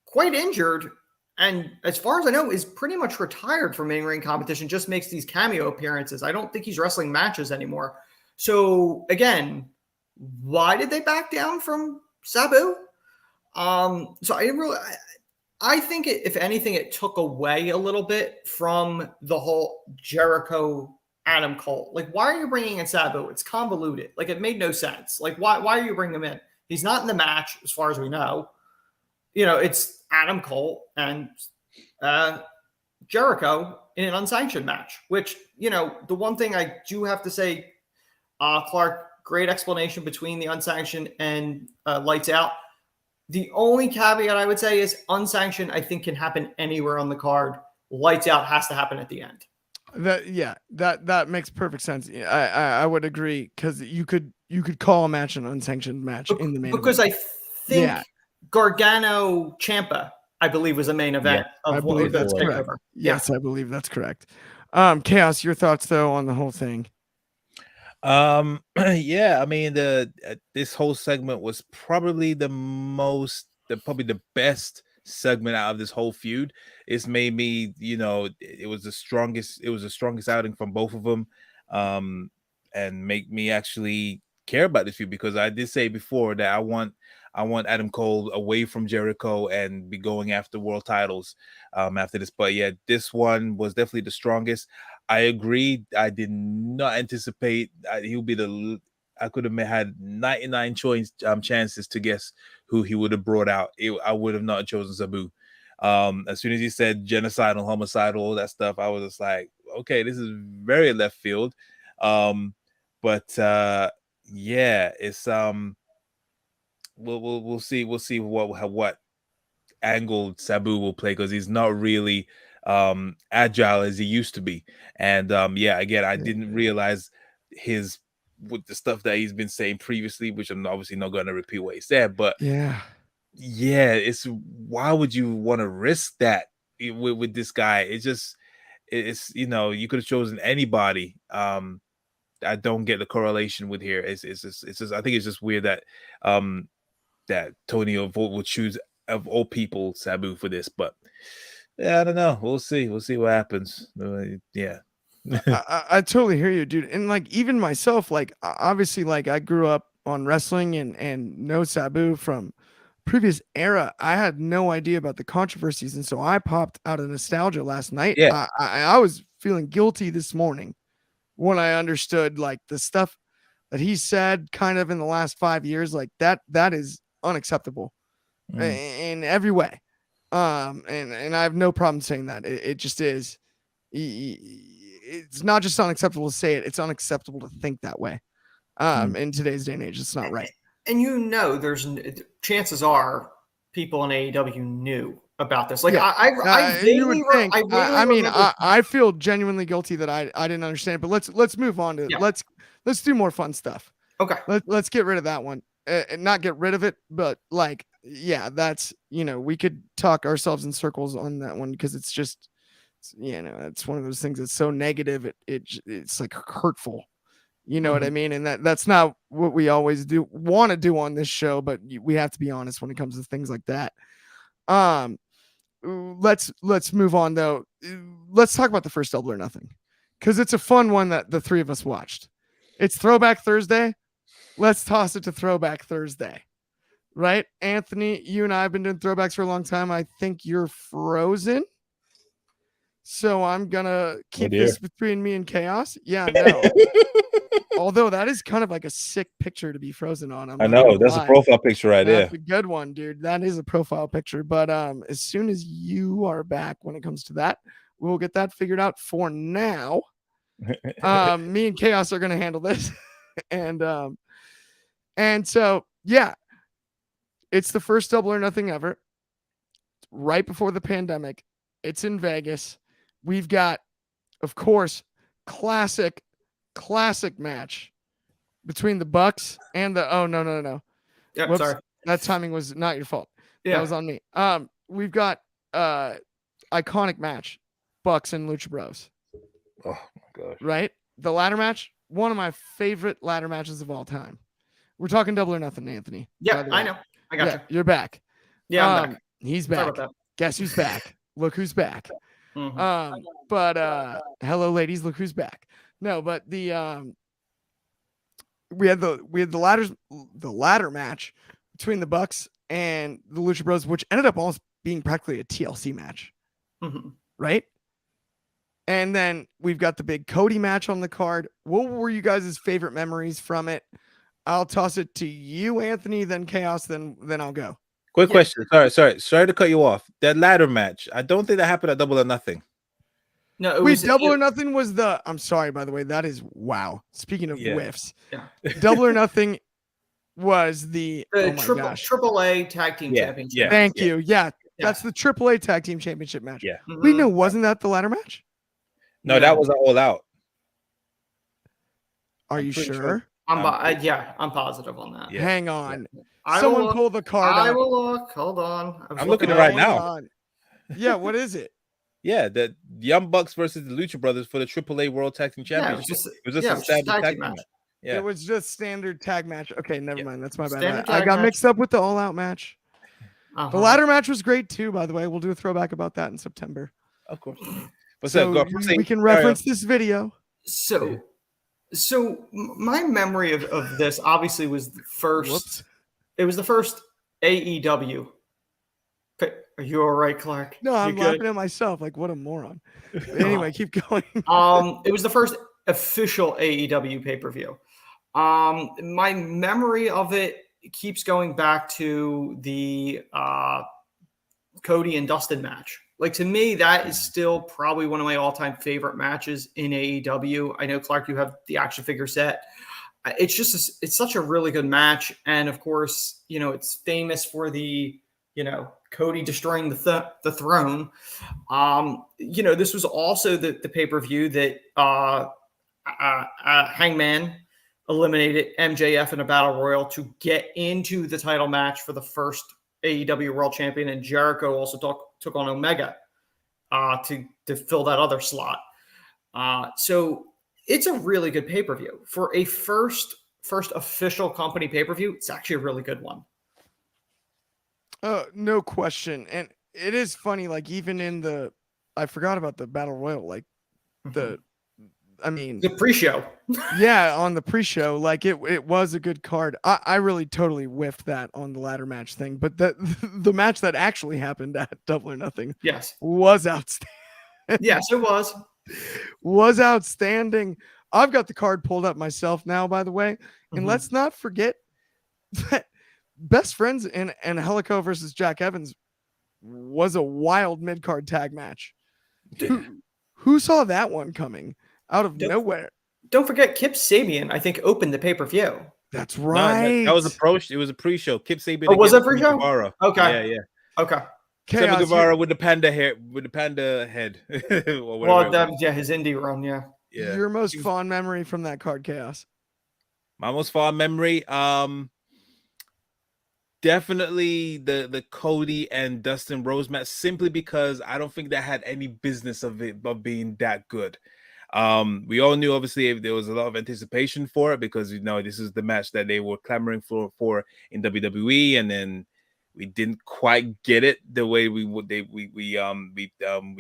quite injured, and as far as I know, is pretty much retired from in-ring competition, just makes these cameo appearances. I don't think he's wrestling matches anymore. So again, why did they back down from Sabu? So I think if anything, it took away a little bit from the whole Jericho Adam Cole. Like, why are you bringing in Sabu? It's convoluted. Like, it made no sense. Like, why are you bringing him in? He's not in the match, as far as we know. It's Adam Cole and Jericho in an unsanctioned match, which, the one thing I do have to say, Clark, great explanation between the unsanctioned and lights out. The only caveat I would say is unsanctioned, I think, can happen anywhere on the card. lights out has to happen at the end. That makes perfect sense. I would agree, because you could call a match an unsanctioned match in the main because event. I think Gargano Ciampa, I believe, was the main event I of believe that's correct. takeover. Yes, I believe that's correct. Chaos, your thoughts though on the whole thing? Yeah, I mean, this whole segment was probably probably the best segment out of this whole feud. It's made me, it was the strongest outing from both of them, and make me actually care about this feud, because I did say before that I want Adam Cole away from Jericho and be going after world titles after this. But yeah, this one was definitely the strongest. I agree. I did not anticipate he'll be I could have had 99 chances to guess who he would have brought out. I would have not chosen Sabu. As soon as he said genocidal, homicidal, all that stuff, I was just like, okay, this is very left field. But yeah, it's we'll see what angle Sabu will play, because he's not really agile as he used to be. And yeah, again, I didn't realize with the stuff that he's been saying previously, which I'm obviously not going to repeat what he said, but yeah, it's why would you want to risk that with this guy? It's you could have chosen anybody. I don't get the correlation with here. It's just I think it's just weird that that Tony would choose of all people Sabu for this, but yeah, I don't know. We'll see what happens. Yeah. I totally hear you, dude. And like, even myself, like, obviously, like, I grew up on wrestling and know Sabu from previous era. I had no idea about the controversies, and so I popped out of nostalgia last night. Yeah. I was feeling guilty this morning when I understood like the stuff that he said kind of in the last 5 years. Like that is unacceptable in every way. And I have no problem saying that. It just is. It's not just unacceptable to say it. It's unacceptable to think that way. In today's day and age, it's not right. And there's chances are people in AEW knew about this. Like you would think. I feel genuinely guilty that I didn't understand. But let's move on to let's do more fun stuff. Okay. Let's get rid of that one. And not get rid of it, but like, yeah, that's, we could talk ourselves in circles on that one, because it's just, it's one of those things that's so negative. It's like hurtful. You know what I mean? And that's not what we always want to do on this show, but we have to be honest when it comes to things like that. Let's move on though. Let's talk about the first Double or Nothing, because it's a fun one that the three of us watched. It's Throwback Thursday. Let's toss it to Throwback Thursday, right? Anthony, you and I have been doing throwbacks for a long time. I think you're frozen. So I'm going to keep this between me and Chaos. Yeah, no. Although that is kind of like a sick picture to be frozen on. I know. That's a profile picture right there. That's a good one, dude. That is a profile picture. But as soon as you are back when it comes to that, we'll get that figured out. For now, me and Chaos are going to handle this. And so, yeah, it's the first Double or Nothing ever. Right before the pandemic. It's in Vegas. We've got, of course, classic match between the Bucks and the. Oh, no. Yep, sorry. That timing was not your fault. Yeah. That was on me. We've got iconic match, Bucks and Lucha Bros. Oh my gosh. Right? The ladder match, one of my favorite ladder matches of all time. We're talking Double or Nothing, Anthony. Yeah, I know. I got you. You're back. Yeah, I'm back. He's back. Guess who's back? Look who's back. But hello, ladies. Look who's back. No, but the we had the ladder match between the Bucks and the Lucha Bros, which ended up almost being practically a TLC match, right? And then we've got the big Cody match on the card. What were you guys' favorite memories from it? I'll toss it to you, Anthony, then Chaos, then I'll go. Quick question. Sorry to cut you off. That ladder match, I don't think that happened at Double or Nothing. No, Double or Nothing was the. I'm sorry, by the way. That is wow. Speaking of whiffs, Double or Nothing was the AAA Tag Team Championship. Thank you. Yeah, That's the AAA Tag Team Championship match. Yeah. Wait, no, wasn't that the ladder match? No, that was All Out. Are you sure? I'm positive on that. Yeah. Hang on. Yeah. Someone pull the card I up. will look. Hold on. I'm looking at it right now. Yeah, what is it? Yeah, the Young Bucks versus the Lucha Brothers for the AAA World Tag Team Championship. It was just a standard tag match. Yeah. It was just standard tag match. Okay, never mind. That's my bad. Standard I tag got match. mixed up with the All Out match. The ladder match was great too, by the way. We'll do a throwback about that in September. Of course. But so we can reference this video. So my memory of this obviously was the first. Whoops. It was the first AEW. Are you all right, Clark? No, I'm laughing at myself. Like, what a moron. Anyway, keep going. It was the first official AEW pay-per-view. My memory of it keeps going back to the Cody and Dustin match. Like, to me, that is still probably one of my all-time favorite matches in AEW. I know, Clark, you have the action figure set. It's just it's such a really good match. And, of course, it's famous for the, Cody destroying the throne. This was also the pay-per-view that Hangman eliminated MJF in a battle royal to get into the title match for the first AEW World Champion, and Jericho also took on Omega to fill that other slot. So it's a really good pay-per-view. For a first official company pay-per-view, it's actually a really good one. No question. And it is funny, like, even in I forgot about the battle royal, like the pre-show. Yeah, on the pre-show, like it was a good card. I really totally whiffed that on the ladder match thing, but the match that actually happened at Double or Nothing, was outstanding. Yes, it was outstanding. I've got the card pulled up myself now, by the way, and let's not forget that Best Friends and Helico versus Jack Evans was a wild mid-card tag match. Who saw that one coming out of nowhere? Don't forget, Kip Sabian, I think, opened the pay-per-view. That's right. No, that was it was a pre-show. Kip Sabian. Oh, was it pre-show? Guevara. Okay. Yeah. Okay. Sammy Guevara with the panda hair, with the panda head. His indie run, yeah. Your most fond memory from that card, Chaos? My most fond memory, definitely the Cody and Dustin Rose match, simply because I don't think that had any business of being that good. We all knew, obviously, there was a lot of anticipation for it because this is the match that they were clamoring for in WWE, and then we didn't quite get it the way we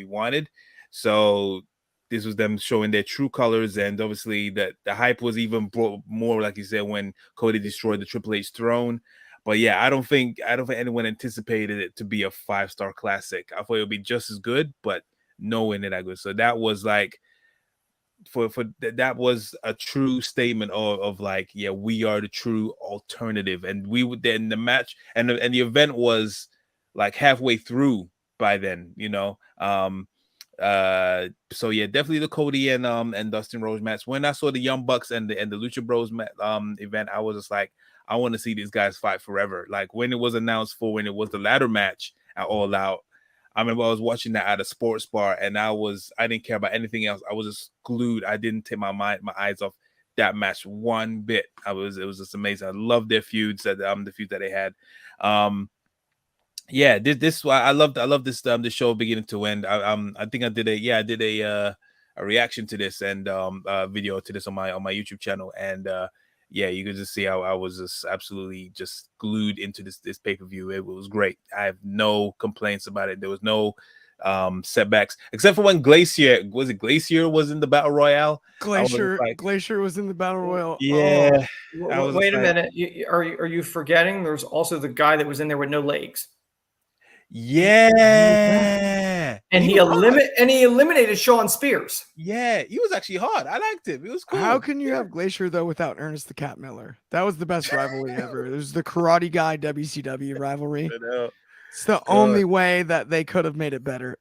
wanted. So this was them showing their true colors, and obviously that the hype was even more, like you said, when Cody destroyed the Triple H throne. But yeah, I don't think anyone anticipated it to be a 5-star classic. I thought it would be just as good, but nowhere near that good. So that was like, that was a true statement of like, yeah, we are the true alternative. And we would then the match and the event was like halfway through by then, so yeah, definitely the Cody and Dustin Rose match. When I saw the Young Bucks and the Lucha Bros event, I was just like, I want to see these guys fight forever. Like when it was announced when it was the ladder match at All Out, I remember I was watching that at a sports bar, and I didn't care about anything else. I was just glued. I didn't take my eyes off that match one bit. It was just amazing. I love their feuds, the feuds that they had. Yeah, this I love this the show beginning to end. I think I did a reaction to this and video to this on my YouTube channel, and yeah, you could just see how I was just absolutely just glued into this pay-per-view. It was great. I have no complaints about it. There was no setbacks, except for when Glacier was in the Battle Royale. Glacier was in the Battle Royale. Yeah. Wait a minute. Are you forgetting? There's also the guy that was in there with no legs. Yeah, and he eliminated Sean Spears. Yeah, he was actually hard. I liked him. It was cool. How can you have Glacier though without Ernest the Cat Miller? That was the best rivalry ever. It was the Karate Guy WCW rivalry. It's the only way that they could have made it better.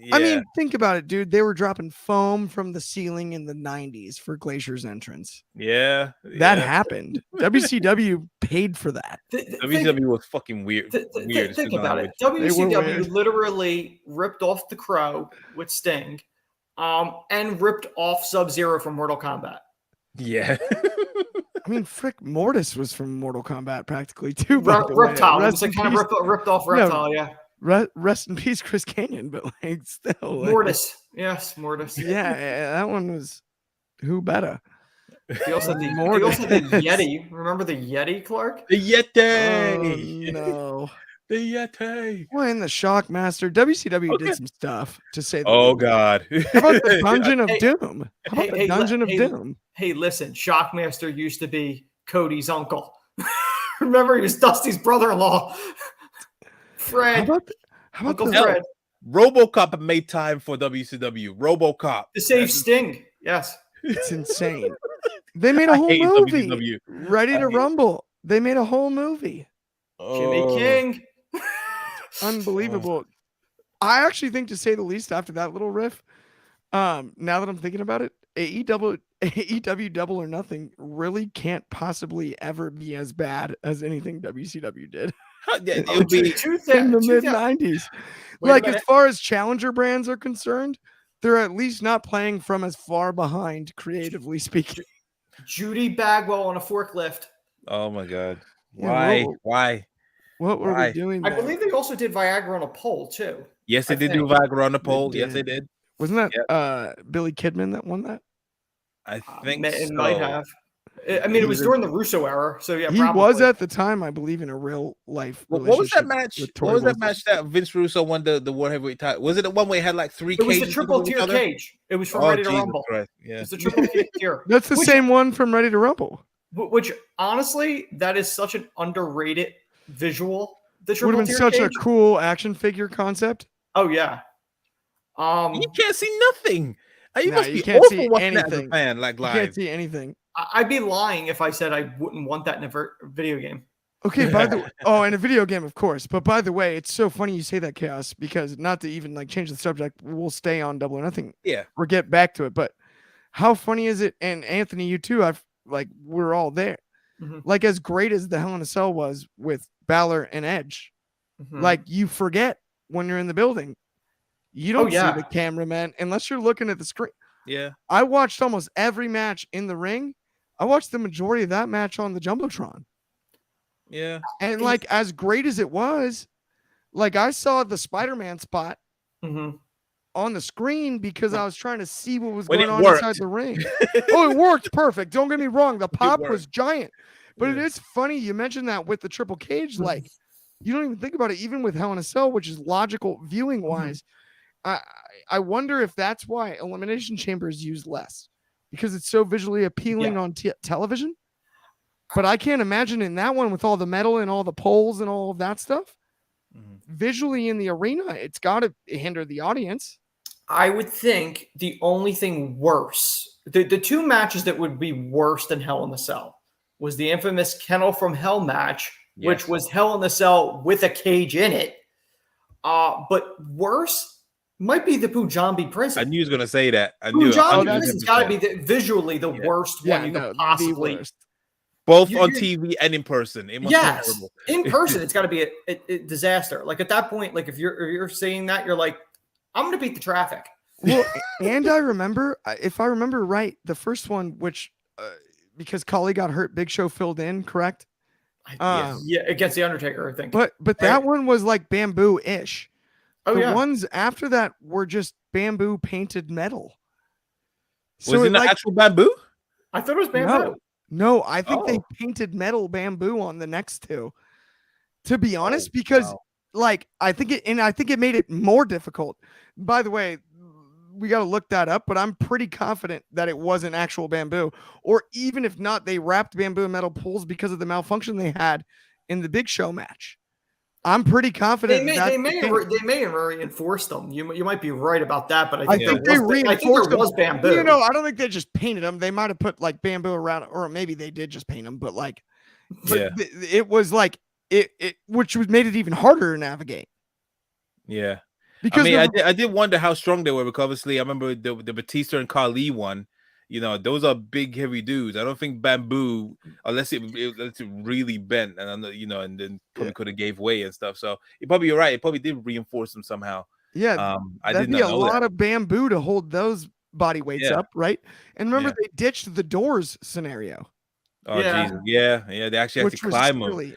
Yeah. I mean, think about it, dude. They were dropping foam from the ceiling in the 90s for Glacier's entrance. Yeah. That happened. WCW paid for that. WCW was fucking weird. Weird. Think about it. They were WCW weird. literally ripped off the Crow with Sting, and ripped off Sub-Zero from Mortal Kombat. Yeah. I mean, frick, Mortis was from Mortal Kombat practically too. By the way. Reptile. It Rest was like in kind of peace. ripped off Reptile, yeah. Rest in peace, Chris Canyon, but like still. Like, Mortis. Yes, Mortis. Yeah, that one was who better. He also had the Yeti. Remember the Yeti, Clark? The Yeti. Oh, no. The Yeti. Well, in the Shockmaster, WCW did some stuff to say. Oh God! How about the Dungeon of Doom? How about the Dungeon of Doom? Hey, listen, Shockmaster used to be Cody's uncle. Remember, he was Dusty's brother-in-law, Fred. How about Uncle Fred? RoboCop made time for WCW. RoboCop To save Sting. Yes, it's insane. They made a whole movie. WCW. Ready to Rumble. They made a whole movie. Jimmy King. Unbelievable. I actually think, to say the least, after that little riff, now that I'm thinking about it, AEW Double or Nothing really can't possibly ever be as bad as anything WCW did. It would be in the mid 90s. Like, as far as challenger brands are concerned, they're at least not playing from as far behind, creatively speaking. Judy Bagwell on a forklift. Oh my God! Yeah, Why? What were we doing? I believe they also did Viagra on a pole too. Yes, they did do Viagra on the pole. Yes, they did. Wasn't that Billy Kidman that won that? I think it so. might have. I mean, it was during the Russo era, so yeah. He was at the time, I believe, in a real life. What was that match? What was that match that Vince Russo won the World Heavyweight title? Was it the one where he had like three? It was the triple tier cage. It was from Ready to Rumble. Christ. Yeah, it's the triple tier. That's the same one from Ready to Rumble. Which honestly, that is such an underrated visual. The would have been such a cool action figure concept. Oh yeah. You can't see nothing. You must be can't awful see watching anything. that as a fan, like live. You can't see anything. I'd be lying if I said I wouldn't want that in a video game. Okay, by the way, in a video game, of course. But by the way, it's so funny you say that, Chaos, because not to even like change the subject, we'll stay on Double or Nothing. Yeah, we'll get back to it. But how funny is it? And Anthony, you too. We're all there. Mm-hmm. Like, as great as the Hell in a Cell was with Balor and Edge, like, you forget when you're in the building. You don't see the cameraman unless you're looking at the screen. Yeah. I watched almost every match in the ring. I watched the majority of that match on the Jumbotron. Yeah. And like, as great as it was, like, I saw the Spider-Man spot on the screen because I was trying to see what was going on inside the ring. Oh, it worked perfect. Don't get me wrong. The pop was giant. But it is funny you mentioned that with the triple cage. Like, you don't even think about it, even with Hell in a Cell, which is logical viewing wise. I wonder if that's why Elimination Chamber is used less, because it's so visually appealing on television. But I can't imagine in that one, with all the metal and all the poles and all of that stuff, visually in the arena, it's got to hinder the audience. I would think the only thing worse, the two matches that would be worse than Hell in a Cell was the infamous Kennel from Hell match, which was Hell in a Cell with a cage in it. But worse might be the Punjabi prison. I knew he was going to say that. Punjabi prison's got to be visually the worst one you could possibly. Both on TV and in person. It must be horrible. In person, it's got to be a disaster. Like, at that point, like, if you're saying that, you're like, I'm going to beat the traffic. Well, and I remember, if I remember right, the first one, which because Khali got hurt, Big Show filled in, correct? Against the Undertaker, I think. But that one was like bamboo-ish. Oh, the ones after that were just bamboo painted metal. So was it not actual bamboo? I thought it was bamboo. No, I think they painted metal bamboo on the next two. To be honest, because like, I think it made it more difficult. By the way, we got to look that up, but I'm pretty confident that it wasn't actual bamboo, or even if not, they wrapped bamboo in metal poles because of the malfunction they had in the Big Show match. I'm pretty confident they may have reinforced them. You might be right about that, but I think they reinforced them. Was bamboo. I don't think they just painted them. They might have put like bamboo around, or maybe they did just paint them. But like, it was like it which made it even harder to navigate. Yeah. Because I did wonder how strong they were, because obviously I remember the Batista and Khali one. Those are big, heavy dudes. I don't think Bamboo, unless it really bent, and and then probably could have gave way and stuff. So you're right. It probably did reinforce them somehow. Yeah, I that'd did be not a know lot that. of bamboo to hold those body weights Yeah. up, right? And remember, Yeah. they ditched the doors scenario, Oh Yeah. Jesus, yeah. They actually had to which was climb them. silly.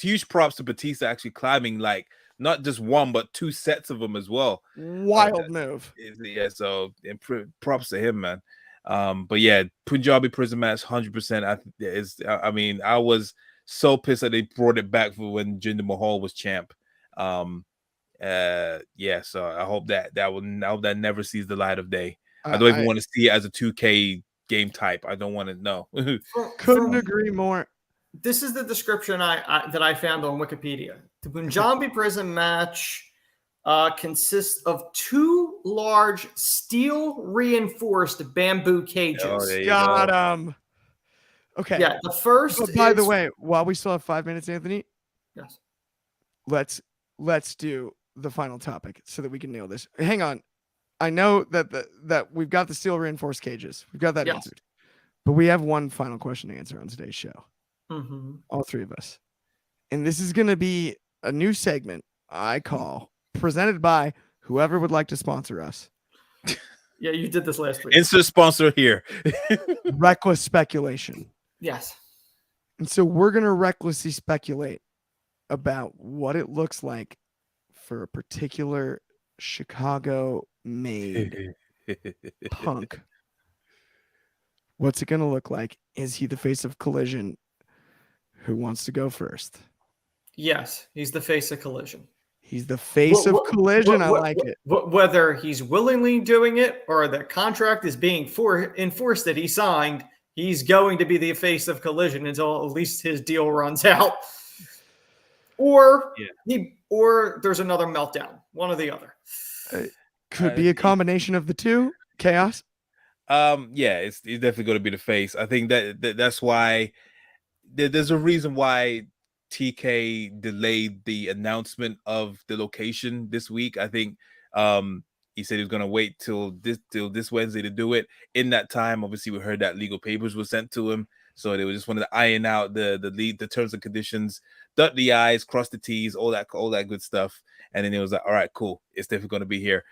Huge props to Batista actually climbing, like not just one but two sets of them as well. Wild move. Yeah, so props to him, man. But yeah, Punjabi prison match, 100%. I was so pissed that they brought it back for when Jinder Mahal was champ. Yeah, so I hope that never sees the light of day. I don't even want to see it as a 2K game type. I don't want to know. Couldn't agree more. This is the description that I found on Wikipedia. The Punjabi prison match consists of 2 large steel reinforced bamboo cages. Oh, Got him. Okay. Yeah, the first. But by the way, while we still have 5 minutes, Anthony. Yes. Let's do the final topic so that we can nail this. Hang on. I know that we've got the steel reinforced cages. We've got that answered. But we have one final question to answer on today's show. Mm-hmm. All 3 of us. And this is going to be a new segment I call presented by whoever would like to sponsor us. Yeah, you did this last week. Insert sponsor here. Reckless speculation. Yes. And so we're going to recklessly speculate about what it looks like for a particular Chicago-made Punk. What's it going to look like? Is he the face of Collision? Who wants to go first? Yes, he's the face of Collision. He's the face of Collision. I like it. Whether he's willingly doing it or the contract is being enforced that he signed, he's going to be the face of Collision until at least his deal runs out. Or there's another meltdown. One or the other. Could be a combination of the two. Chaos. Yeah, he's definitely going to be the face. I think that's why there's a reason why TK delayed the announcement of the location this week. I think he said he was going to wait till this Wednesday to do it. In that time, obviously, we heard that legal papers were sent to him, so they were just wanted to iron out the terms and conditions, dot the I's, cross the T's, all that good stuff. And then it was like, all right, cool, it's definitely going to be here.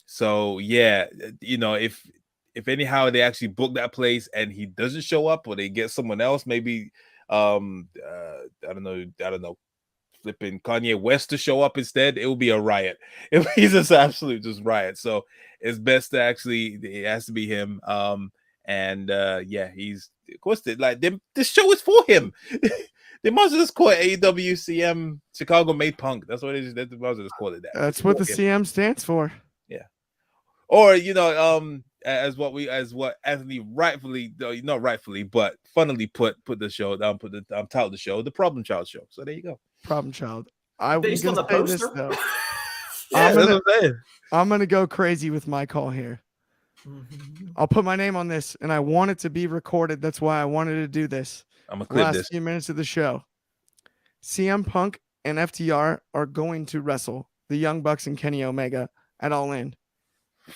So yeah, if anyhow they actually book that place and he doesn't show up, or they get someone else, maybe I don't know, flipping Kanye West to show up instead, it will be a riot. He's just absolute riot. So it's best to it has to be him. Yeah, he's of course this show is for him. They must just call it AEW CM Chicago Made Punk. That's what it is. They must just call it that. That's what the CM stands for. Yeah. Or as what Anthony rightfully, not rightfully, but funnily put the show down, titled the show The Problem Child Show. So there you go. Problem Child. I was Based on the gonna say this poster? though. Yeah, I'm gonna go crazy with my call here. Mm-hmm. I'll put my name on this, and I want it to be recorded. That's why I wanted to do this. I'm gonna clip this. Few minutes of the show. CM Punk and FTR are going to wrestle the Young Bucks and Kenny Omega at All In.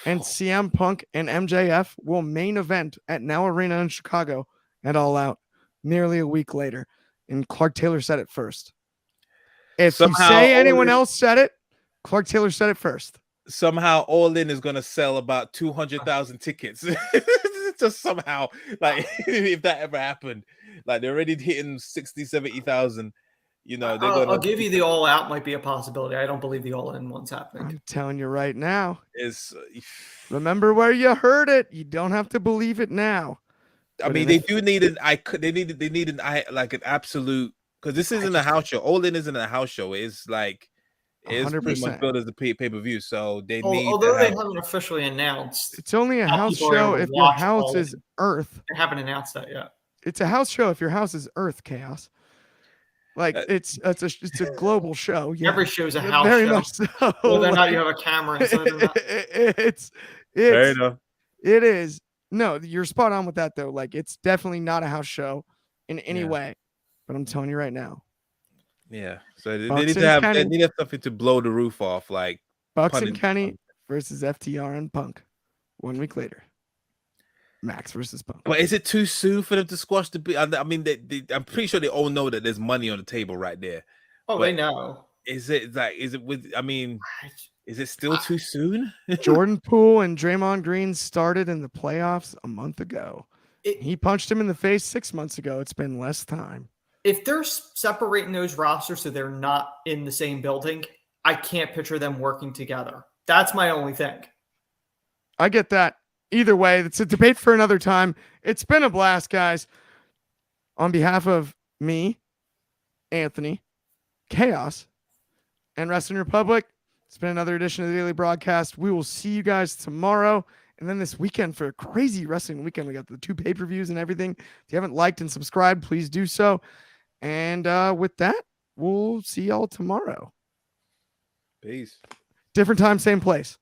And CM Punk and MJF will main event at Now Arena in Chicago at All Out nearly a week later. And Clark Taylor said it first. If somehow you say anyone else said it, Clark Taylor said it first. Somehow All In is going to sell about 200,000 tickets. Just somehow, if that ever happened, they're already hitting 60, 70,000. I'll give you the All Out might be a possibility. I don't believe the All In one's happening. I'm telling you right now. Remember where you heard it. You don't have to believe it now. I mean, they do need an an absolute, because this isn't a house show. All In isn't a house show. It's it's pretty much built as the pay-per-view. So they need. Although they haven't officially announced, it's only a house show if your house is Earth. They haven't announced that yet. It's a house show if your house is Earth, Chaos. It's a global show. Yeah. Every show's a house very show. Much so. Whether or not you have a camera inside or not. It's fair enough. It is. No, you're spot on with that though. It's definitely not a house show in any way. But I'm telling you right now, Yeah. So they Bucks need to and have Kenny. they need to have something to blow the roof off, like Bucks and Kenny versus FTR and Punk. 1 week later, Max versus Punk. But is it too soon for them to squash the? I mean, I'm pretty sure they all know that there's money on the table right there. Oh, but they know. Is it with? I mean, is it still too soon? Jordan Poole and Draymond Green started in the playoffs a month ago. He punched him in the face 6 months ago. It's been less time. If they're separating those rosters so they're not in the same building, I can't picture them working together. That's my only thing. I get that. Either way, it's a debate for another time. It's been a blast, guys. On behalf of me, Anthony, Chaos, and Wrestling Republic, it's been another edition of the Daily Broadcast. We will see you guys tomorrow. And then this weekend for a crazy wrestling weekend. We got the 2 pay-per-views and everything. If you haven't liked and subscribed, please do so. And with that, we'll see y'all tomorrow. Peace. Different time, same place.